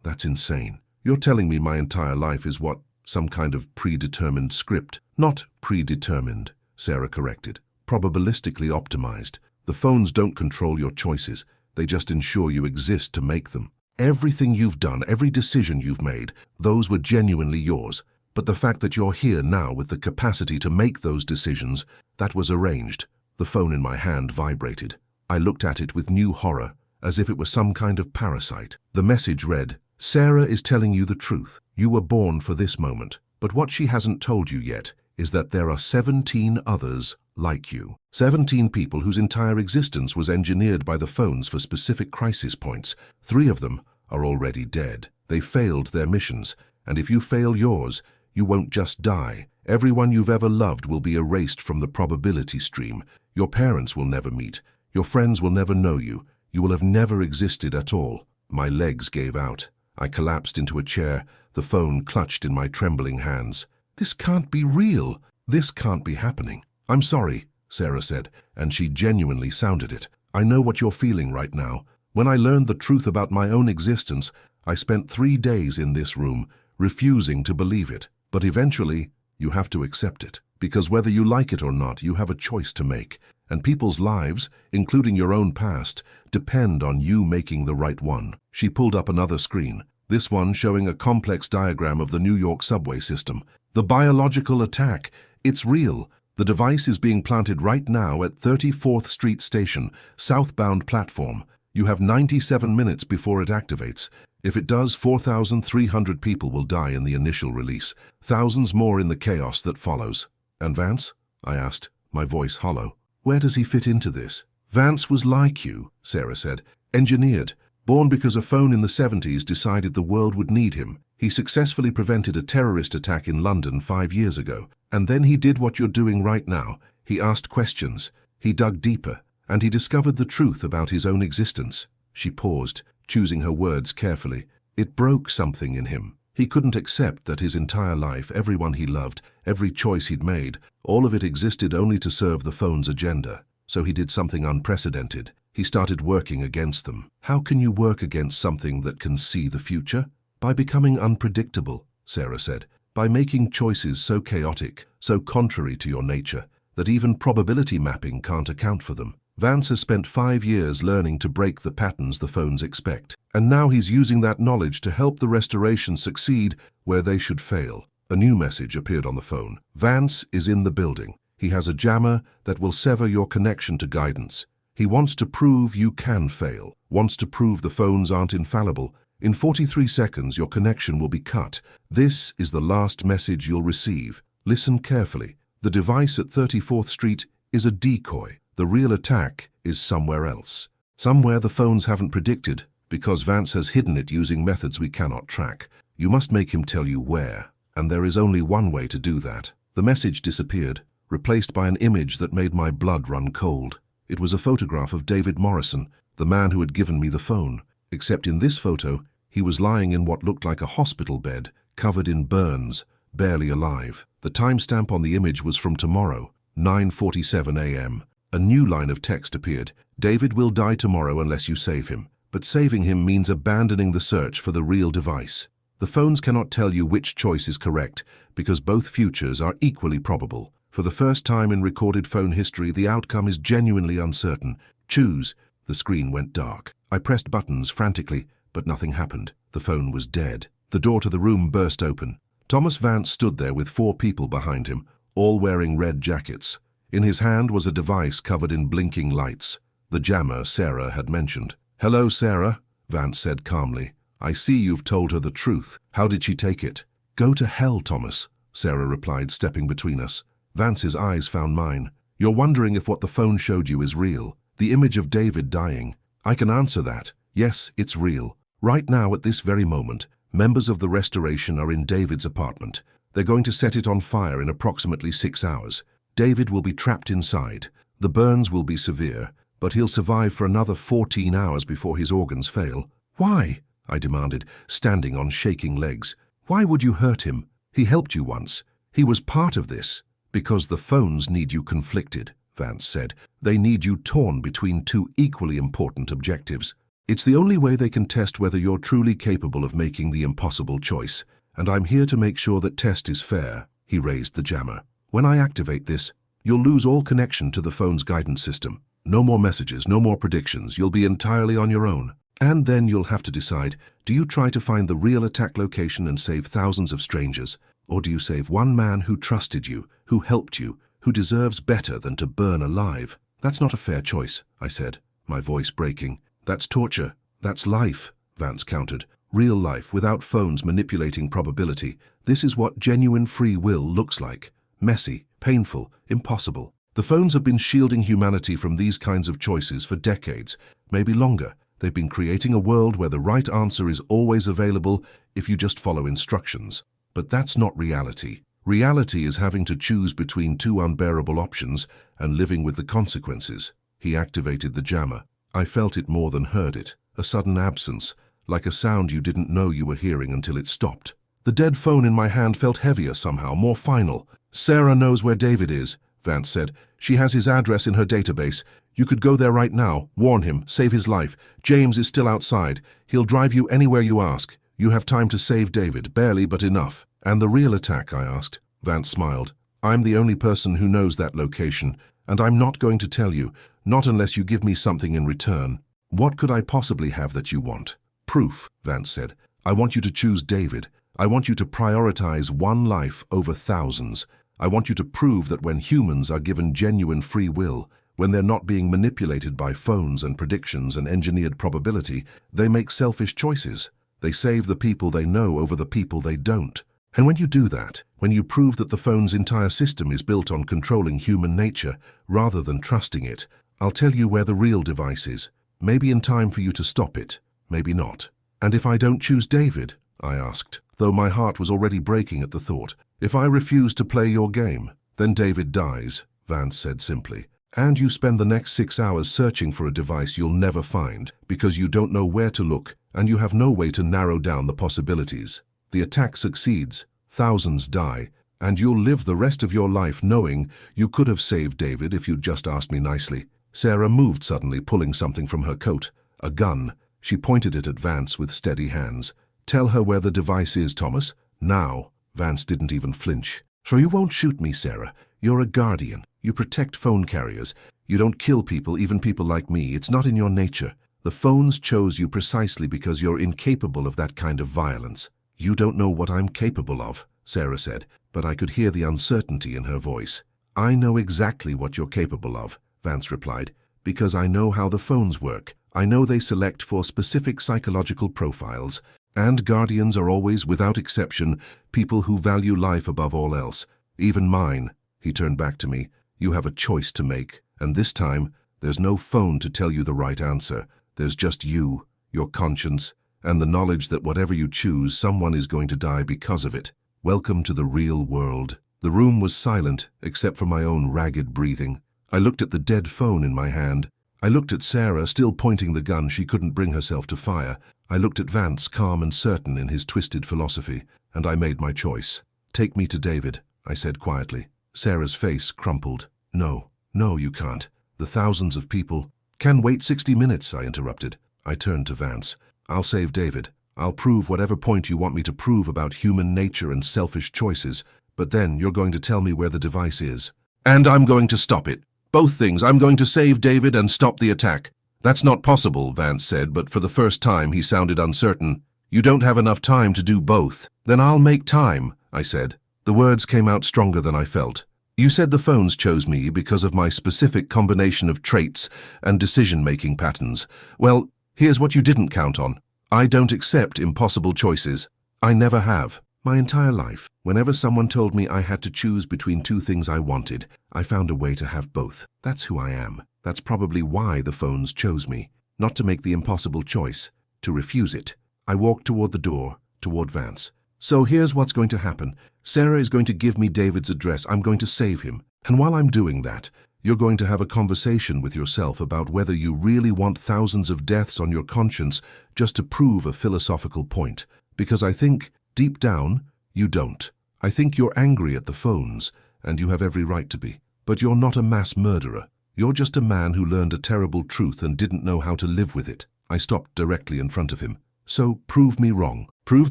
that's insane. You're telling me my entire life is what, some kind of predetermined script?" "Not predetermined," Sarah corrected. "Probabilistically optimized. The phones don't control your choices. They just ensure you exist to make them. Everything you've done, every decision you've made, those were genuinely yours. But the fact that you're here now with the capacity to make those decisions, that was arranged." The phone in my hand vibrated. I looked at it with new horror, as if it were some kind of parasite. The message read, "Sarah is telling you the truth. You were born for this moment. But what she hasn't told you yet is that there are 17 others like you. 17 people whose entire existence was engineered by the phones for specific crisis points. 3 of them are already dead. They failed their missions, and if you fail yours, you won't just die. Everyone you've ever loved will be erased from the probability stream. Your parents will never meet. Your friends will never know you. You will have never existed at all." My legs gave out. I collapsed into a chair, the phone clutched in my trembling hands. "This can't be real. This can't be happening." "I'm sorry," Sarah said, and she genuinely sounded it. "I know what you're feeling right now. When I learned the truth about my own existence, I spent 3 days in this room, refusing to believe it. But eventually, you have to accept it. Because whether you like it or not, you have a choice to make. And people's lives, including your own past, depend on you making the right one." She pulled up another screen, this one showing a complex diagram of the New York subway system. "The biological attack. It's real. The device is being planted right now at 34th Street Station, southbound platform. You have 97 minutes before it activates. If it does, 4,300 people will die in the initial release, thousands more in the chaos that follows." "And Vance?" I asked, my voice hollow. "Where does he fit into this?" "Vance was like you," Sarah said. "Engineered. Born because a phone in the 70s decided the world would need him. He successfully prevented a terrorist attack in London 5 years ago. And then he did what you're doing right now. He asked questions. He dug deeper. And he discovered the truth about his own existence." She paused, choosing her words carefully. "It broke something in him. He couldn't accept that his entire life, everyone he loved, every choice he'd made, all of it existed only to serve the phone's agenda. So he did something unprecedented. He started working against them." "How can you work against something that can see the future?" "By becoming unpredictable," Sarah said. "By making choices so chaotic, so contrary to your nature, that even probability mapping can't account for them. Vance has spent 5 years learning to break the patterns the phones expect, and now he's using that knowledge to help the restoration succeed where they should fail." A new message appeared on the phone. "Vance is in the building. He has a jammer that will sever your connection to guidance. He wants to prove you can fail, wants to prove the phones aren't infallible. In 43 seconds, your connection will be cut. This is the last message you'll receive. Listen carefully. The device at 34th Street is a decoy. The real attack is somewhere else. Somewhere the phones haven't predicted, because Vance has hidden it using methods we cannot track. You must make him tell you where, and there is only one way to do that." The message disappeared, replaced by an image that made my blood run cold. It was a photograph of David Morrison, the man who had given me the phone. Except in this photo, he was lying in what looked like a hospital bed, covered in burns, barely alive. The timestamp on the image was from tomorrow, 9:47 a.m. A new line of text appeared. "David will die tomorrow unless you save him. But saving him means abandoning the search for the real device. The phones cannot tell you which choice is correct, because both futures are equally probable. For the first time in recorded phone history, the outcome is genuinely uncertain. Choose." The screen went dark. I pressed buttons frantically, but nothing happened. The phone was dead. The door to the room burst open. Thomas Vance stood there with 4 people behind him, all wearing red jackets. In his hand was a device covered in blinking lights, the jammer Sarah had mentioned. "Hello, Sarah," Vance said calmly. "I see you've told her the truth. How did she take it?" "Go to hell, Thomas," Sarah replied, stepping between us. Vance's eyes found mine. "You're wondering if what the phone showed you is real. The image of David dying. I can answer that. Yes, it's real. Right now, at this very moment, members of the restoration are in David's apartment. They're going to set it on fire in approximately 6 hours. David will be trapped inside. The burns will be severe, but he'll survive for another 14 hours before his organs fail." "Why?" I demanded, standing on shaking legs. "Why would you hurt him? He helped you once. He was part of this." "Because the phones need you conflicted," Vance said. "They need you torn between 2 equally important objectives. It's the only way they can test whether you're truly capable of making the impossible choice. And I'm here to make sure that test is fair." He raised the jammer. "When I activate this, you'll lose all connection to the phone's guidance system. No more messages, no more predictions. You'll be entirely on your own. And then you'll have to decide, do you try to find the real attack location and save thousands of strangers? Or do you save one man who trusted you, who helped you, who deserves better than to burn alive?" "That's not a fair choice," I said. my voice breaking. That's torture. That's life, Vance countered. Real life, without phones manipulating probability. This is what genuine free will looks like. Messy, painful, impossible. The phones have been shielding humanity from these kinds of choices for decades, maybe longer. They've been creating a world where the right answer is always available if you just follow instructions. But that's not reality. Reality is having to choose between two unbearable options and living with the consequences. He activated the jammer. I felt it more than heard it. A sudden absence, like a sound you didn't know you were hearing until it stopped. The dead phone in my hand felt heavier somehow, more final. Sarah knows where David is, Vance said. She has his address in her database. You could go there right now, warn him, save his life. James is still outside. He'll drive you anywhere you ask. You have time to save David, barely but enough. And the real attack, I asked. Vance smiled. I'm the only person who knows that location, and I'm not going to tell you, not unless you give me something in return. What could I possibly have that you want? Proof, Vance said. I want you to choose David. I want you to prioritize one life over thousands. I want you to prove that when humans are given genuine free will, when they're not being manipulated by phones and predictions and engineered probability, they make selfish choices. They save the people they know over the people they don't. And when you do that, when you prove that the phone's entire system is built on controlling human nature rather than trusting it, I'll tell you where the real device is. Maybe in time for you to stop it, maybe not. And if I don't choose David, I asked, though my heart was already breaking at the thought, if I refuse to play your game, then David dies, Vance said simply. And you spend the next 6 hours searching for a device you'll never find because you don't know where to look and you have no way to narrow down the possibilities. The attack succeeds, thousands die, and you'll live the rest of your life knowing you could have saved David if you'd just asked me nicely. Sarah moved suddenly, pulling something from her coat. A gun. She pointed it at Vance with steady hands. Tell her where the device is, Thomas. Now. Vance didn't even flinch. So you won't shoot me, Sarah. You're a guardian. You protect phone carriers. You don't kill people, even people like me. It's not in your nature. The phones chose you precisely because you're incapable of that kind of violence. You don't know what I'm capable of, Sarah said, but I could hear the uncertainty in her voice. I know exactly what you're capable of, Vance replied, because I know how the phones work. I know they select for specific psychological profiles, and guardians are always, without exception, people who value life above all else. Even mine. He turned back to me. You have a choice to make, and this time, there's no phone to tell you the right answer. There's just you, your conscience, and the knowledge that whatever you choose, someone is going to die because of it. Welcome to the real world. The room was silent, except for my own ragged breathing. I looked at the dead phone in my hand. I looked at Sarah, still pointing the gun she couldn't bring herself to fire. I looked at Vance, calm and certain in his twisted philosophy, and I made my choice. Take me to David, I said quietly. Sarah's face crumpled. No, you can't. The thousands of people... Can wait 60 minutes, I interrupted. I turned to Vance. I'll save David. I'll prove whatever point you want me to prove about human nature and selfish choices, but then you're going to tell me where the device is. And I'm going to stop it. Both things. I'm going to save David and stop the attack. That's not possible, Vance said, but for the first time he sounded uncertain. You don't have enough time to do both. Then I'll make time, I said. The words came out stronger than I felt. You said the phones chose me because of my specific combination of traits and decision-making patterns. Well, here's what you didn't count on. I don't accept impossible choices. I never have. My entire life, whenever someone told me I had to choose between two things I wanted, I found a way to have both. That's who I am. That's probably why the phones chose me. Not to make the impossible choice, to refuse it. I walked toward the door, toward Vance. So here's what's going to happen. Sarah is going to give me David's address. I'm going to save him. And while I'm doing that, you're going to have a conversation with yourself about whether you really want thousands of deaths on your conscience just to prove a philosophical point. Because I think, deep down, you don't. I think you're angry at the phones, and you have every right to be. But you're not a mass murderer. You're just a man who learned a terrible truth and didn't know how to live with it. I stopped directly in front of him. So prove me wrong. Prove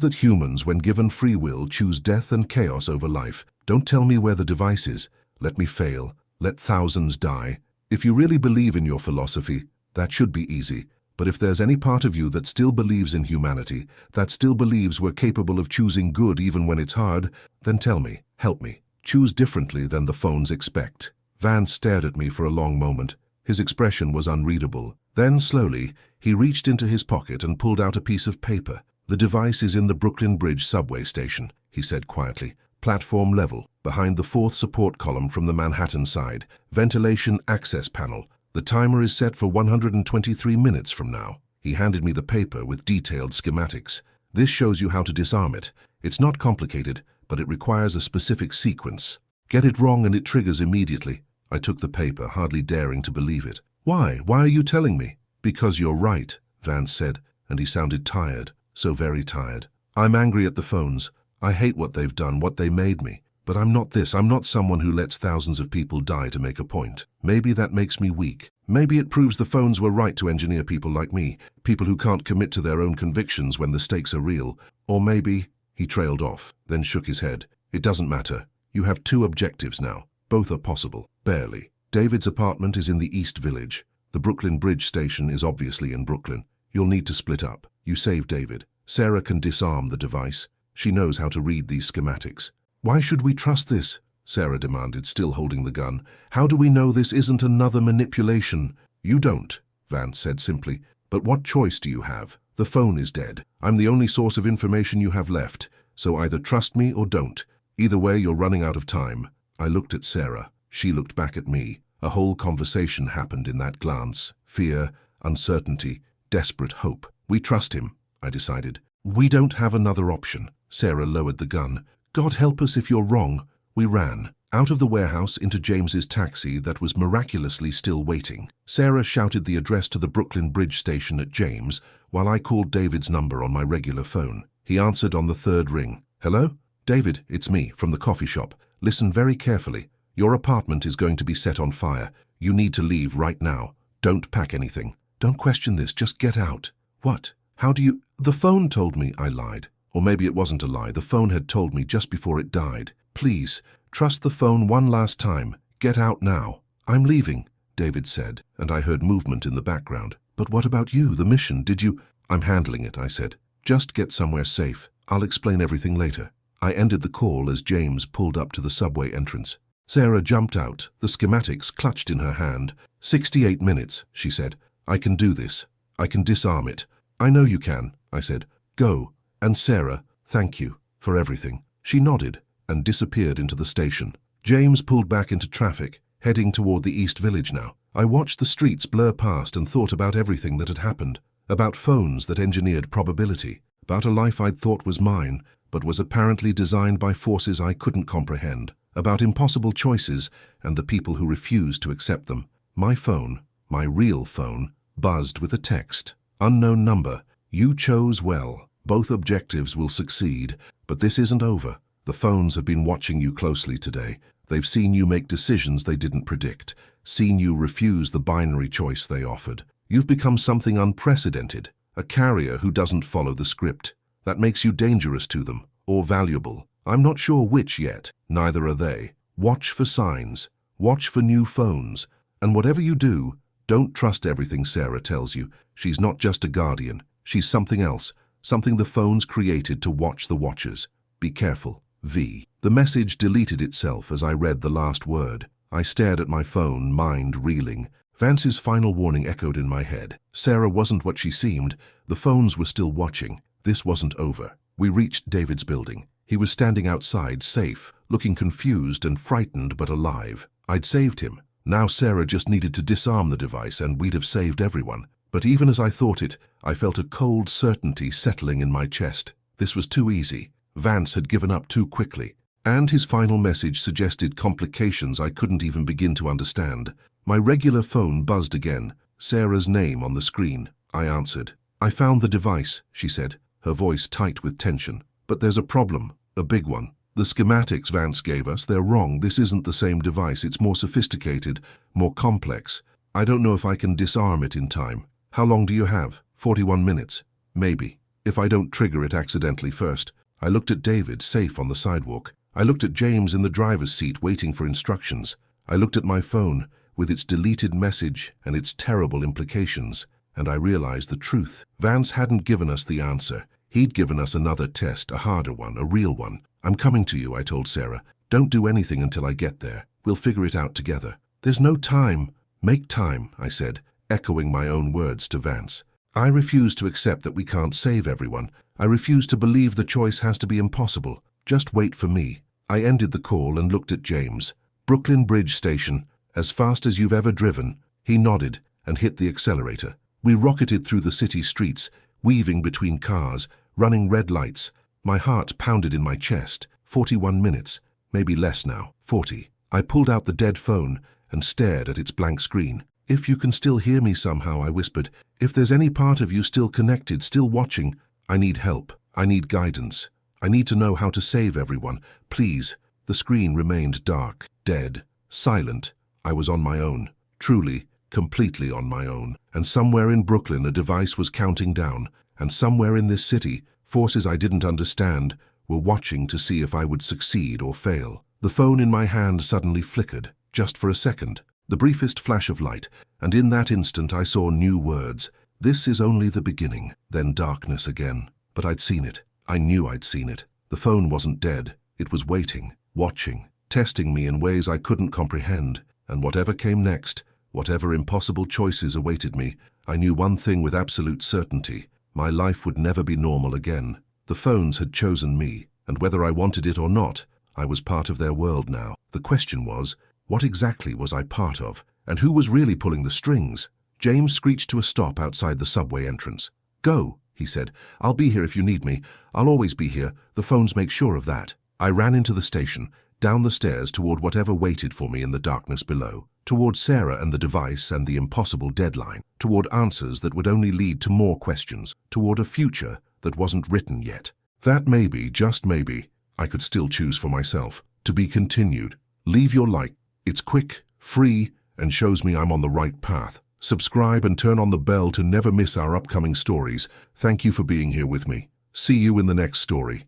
that humans, when given free will, choose death and chaos over life. Don't tell me where the device is. Let me fail. Let thousands die. If you really believe in your philosophy, that should be easy. But if there's any part of you that still believes in humanity, that still believes we're capable of choosing good even when it's hard, then tell me, help me. Choose differently than the phones expect. Vance stared at me for a long moment. His expression was unreadable. Then, slowly, he reached into his pocket and pulled out a piece of paper. "The device is in the Brooklyn Bridge subway station," he said quietly. "Platform level, behind the fourth support column from the Manhattan side. Ventilation access panel. The timer is set for 123 minutes from now." He handed me the paper with detailed schematics. "This shows you how to disarm it. It's not complicated, but it requires a specific sequence. Get it wrong and it triggers immediately." I took the paper, hardly daring to believe it. "Why? Why are you telling me?" "Because you're right," Vance said, and he sounded tired, so very tired. "I'm angry at the phones. I hate what they've done, what they made me. But I'm not this. I'm not someone who lets thousands of people die to make a point. Maybe that makes me weak. Maybe it proves the phones were right to engineer people like me, people who can't commit to their own convictions when the stakes are real. Or maybe—" He trailed off, then shook his head. "It doesn't matter. You have two objectives now. Both are possible. Barely. David's apartment is in the East Village. The Brooklyn Bridge station is obviously in Brooklyn. You'll need to split up. You save David. Sarah can disarm the device. She knows how to read these schematics." "Why should we trust this?" Sarah demanded, still holding the gun. "How do we know this isn't another manipulation?" "You don't," Vance said simply. "But what choice do you have? The phone is dead. I'm the only source of information you have left, so either trust me or don't. Either way, you're running out of time." I looked at Sarah. She looked back at me. A whole conversation happened in that glance. Fear, uncertainty, desperate hope. "We trust him," I decided. "We don't have another option." Sarah lowered the gun. "God help us if you're wrong." We ran, out of the warehouse into James's taxi that was miraculously still waiting. Sarah shouted the address to the Brooklyn Bridge station at James, while I called David's number on my regular phone. He answered on the third ring. "Hello? David, it's me, from the coffee shop. Listen very carefully. Your apartment is going to be set on fire. You need to leave right now. Don't pack anything. Don't question this, just get out." "What? How do you—" "The phone told me," I lied. Or maybe it wasn't a lie. The phone had told me just before it died. "Please, trust the phone one last time. Get out now." "I'm leaving," David said, and I heard movement in the background. "But what about you, the mission? Did you—" "I'm handling it," I said. "Just get somewhere safe. I'll explain everything later." I ended the call as James pulled up to the subway entrance. Sarah jumped out, the schematics clutched in her hand. 68 minutes, she said. "I can do this. I can disarm it." "I know you can," I said. "Go. And Sarah, thank you for everything." She nodded and disappeared into the station. James pulled back into traffic, heading toward the East Village now. I watched the streets blur past and thought about everything that had happened. About phones that engineered probability. About a life I'd thought was mine, but was apparently designed by forces I couldn't comprehend. About impossible choices and the people who refused to accept them. My phone, my real phone, buzzed with a text. "Unknown number. You chose well. Both objectives will succeed, but this isn't over. The phones have been watching you closely today. They've seen you make decisions they didn't predict, seen you refuse the binary choice they offered. You've become something unprecedented, a carrier who doesn't follow the script. That makes you dangerous to them, or valuable. I'm not sure which yet. Neither are they. Watch for signs. Watch for new phones. And whatever you do, don't trust everything Sarah tells you. She's not just a guardian. She's something else. Something the phones created to watch the watchers. Be careful. V." The message deleted itself as I read the last word. I stared at my phone, mind reeling. Vance's final warning echoed in my head. Sarah wasn't what she seemed. The phones were still watching. This wasn't over. We reached David's building. He was standing outside, safe, looking confused and frightened but alive. I'd saved him. Now Sarah just needed to disarm the device and we'd have saved everyone. But even as I thought it, I felt a cold certainty settling in my chest. This was too easy. Vance had given up too quickly. And his final message suggested complications I couldn't even begin to understand. My regular phone buzzed again. Sarah's name on the screen. I answered. "I found the device," she said, her voice tight with tension. "But there's a problem, a big one. The schematics Vance gave us, they're wrong. This isn't the same device. It's more sophisticated, more complex. I don't know if I can disarm it in time." "How long do you have?" 41 minutes. "Maybe. If I don't trigger it accidentally first." I looked at David, safe on the sidewalk. I looked at James in the driver's seat, waiting for instructions. I looked at my phone, with its deleted message and its terrible implications, and I realized the truth. Vance hadn't given us the answer. He'd given us another test, a harder one, a real one. "I'm coming to you," I told Sarah. "Don't do anything until I get there. We'll figure it out together." "There's no time," Make time, I said, echoing my own words to Vance. I refuse to accept that we can't save everyone. I refuse to believe the choice has to be impossible. Just wait for me. I ended the call and looked at James. Brooklyn Bridge Station, as fast as you've ever driven. He nodded and hit the accelerator. We rocketed through the city streets, weaving between cars, running red lights. My heart pounded in my chest. 41 minutes, maybe less now, 40. I pulled out the dead phone and stared at its blank screen. If you can still hear me somehow, I whispered. If there's any part of you still connected, still watching, I need help. I need guidance. I need to know how to save everyone. Please. The screen remained dark, dead, silent. I was on my own. Truly, completely on my own. And somewhere in Brooklyn a device was counting down. And somewhere in this city, forces I didn't understand were watching to see if I would succeed or fail. The phone in my hand suddenly flickered, just for a second. The briefest flash of light, and in that instant I saw new words. This is only the beginning. Then darkness again. But I'd seen it. I knew I'd seen it. The phone wasn't dead. It was waiting, watching, testing me in ways I couldn't comprehend. And whatever came next, whatever impossible choices awaited me, I knew one thing with absolute certainty. My life would never be normal again. The phones had chosen me, and whether I wanted it or not, I was part of their world now. The question was, what exactly was I part of, and who was really pulling the strings? James screeched to a stop outside the subway entrance. Go, he said. I'll be here if you need me. I'll always be here. The phones make sure of that. I ran into the station, down the stairs toward whatever waited for me in the darkness below, toward Sarah and the device and the impossible deadline, toward answers that would only lead to more questions, toward a future that wasn't written yet. That maybe, just maybe, I could still choose for myself. To be continued. Leave your like. It's quick, free, and shows me I'm on the right path. Subscribe and turn on the bell to never miss our upcoming stories. Thank you for being here with me. See you in the next story.